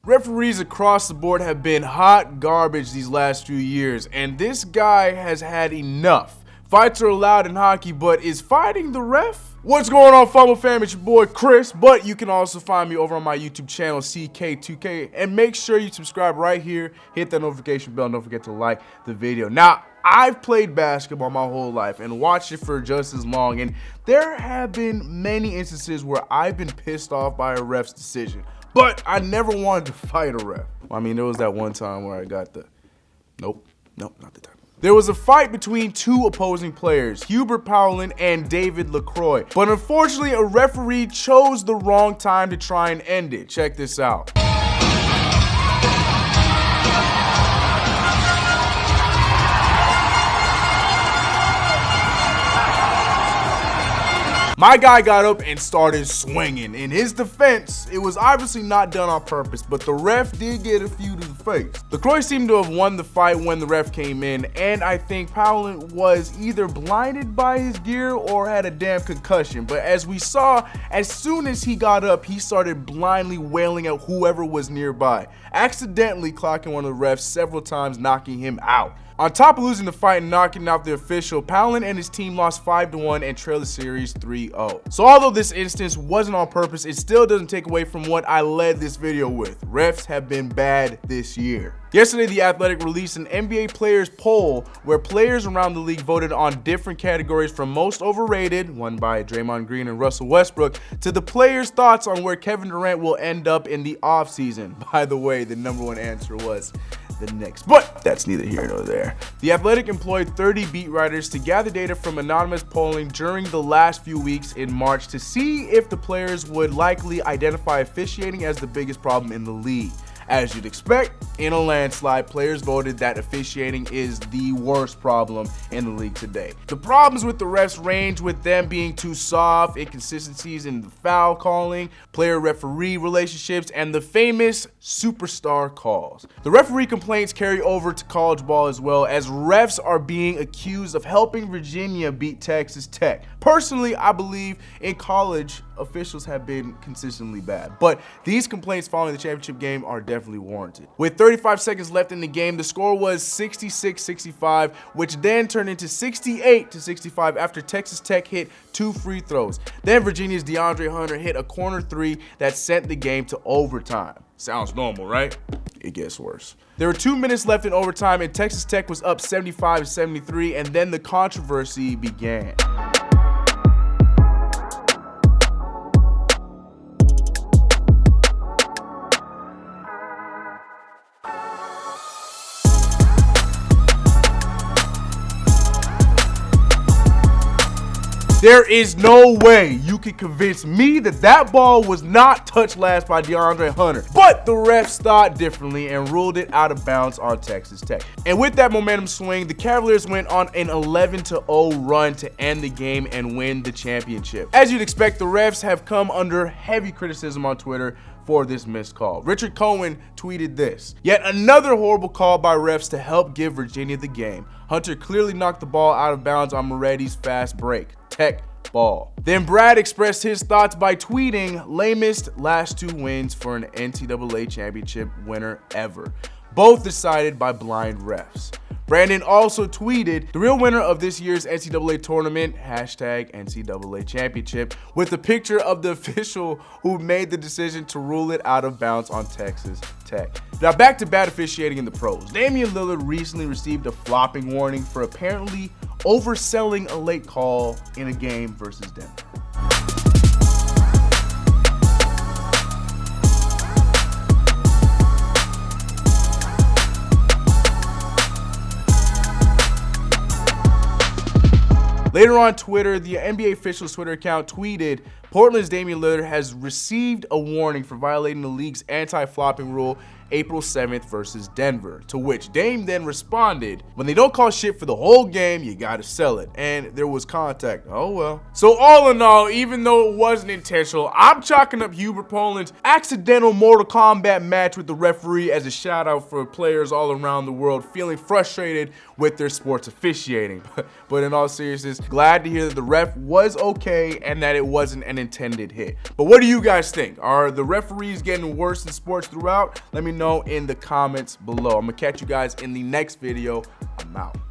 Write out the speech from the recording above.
Referees across the board have been hot garbage these last few years, and this guy has had enough. Fights are allowed in hockey, but is fighting the ref? What's going on, Fumble fam? It's your boy Chris, but you can also find me over on my YouTube channel, CK2K, and make sure you subscribe right here, hit that notification bell, and don't forget to like the video. Now, I've played basketball my whole life and watched it for just as long, and there have been many instances where I've been pissed off by a ref's decision, but I never wanted to fight a ref. I mean, there was that one time where I got the, nope, not the time. There was a fight between two opposing players, Hubert Powlin and David LaCroix, but unfortunately a referee chose the wrong time to try and end it. Check this out. My guy got up and started swinging. In his defense, it was obviously not done on purpose, but the ref did get a few to the face. LaCroix seemed to have won the fight when the ref came in, and I think Powlin was either blinded by his gear or had a damn concussion. But as we saw, as soon as he got up, he started blindly wailing at whoever was nearby, accidentally clocking one of the refs several times, knocking him out. On top of losing the fight and knocking out the official, Powlin and his team lost 5-1 and trailed the series 3-0. So although this instance wasn't on purpose, it still doesn't take away from what I led this video with. Refs have been bad this year. Yesterday, The Athletic released an NBA players poll where players around the league voted on different categories, from most overrated, won by Draymond Green and Russell Westbrook, to the players' thoughts on where Kevin Durant will end up in the offseason. By the way, the #1 answer was the Knicks, but that's neither here nor there. The Athletic employed 30 beat writers to gather data from anonymous polling during the last few weeks in March to see if the players would likely identify officiating as the biggest problem in the league. As you'd expect, in a landslide, players voted that officiating is the worst problem in the league today. The problems with the refs range with them being too soft, inconsistencies in the foul calling, player-referee relationships, and the famous superstar calls. The referee complaints carry over to college ball as well, as refs are being accused of helping Virginia beat Texas Tech. Personally, I believe in college, officials have been consistently bad, but these complaints following the championship game are definitely warranted. With 35 seconds left in the game, the score was 66-65, which then turned into 68-65 after Texas Tech hit 2 free throws. Then Virginia's DeAndre Hunter hit a corner 3 that sent the game to overtime. Sounds normal, right? It gets worse. There were 2 minutes left in overtime, and Texas Tech was up 75-73, and then the controversy began. There is no way you can convince me that that ball was not touched last by DeAndre Hunter. But the refs thought differently and ruled it out of bounds on Texas Tech. And with that momentum swing, the Cavaliers went on an 11-0 run to end the game and win the championship. As you'd expect, the refs have come under heavy criticism on Twitter for this missed call. Richard Cohen tweeted this: "Yet another horrible call by refs to help give Virginia the game. Hunter clearly knocked the ball out of bounds on Moretti's fast break. Tech ball." Then Brad expressed his thoughts by tweeting, "Lamest last 2 wins for an NCAA championship winner ever. Both decided by blind refs." Brandon also tweeted, "The real winner of this year's NCAA tournament, #NCAA championship," with a picture of the official who made the decision to rule it out of bounds on Texas Tech. Now back to bad officiating in the pros. Damian Lillard recently received a flopping warning for apparently overselling a late call in a game versus Denver. Later on Twitter, the NBA official's Twitter account tweeted, "Portland's Damian Lillard has received a warning for violating the league's anti-flopping rule April 7th versus Denver," to which Dame then responded, "When they don't call shit for the whole game, you gotta sell it. And there was contact. Oh well." So all in all, even though it wasn't intentional, I'm chalking up Hubert Powlin's accidental Mortal Kombat match with the referee as a shout out for players all around the world feeling frustrated with their sports officiating. But in all seriousness, glad to hear that the ref was okay and that it wasn't an an intended hit. But what do you guys think? Are the referees getting worse in sports throughout? Let me know in the comments below. I'm gonna catch you guys in the next video. I'm out.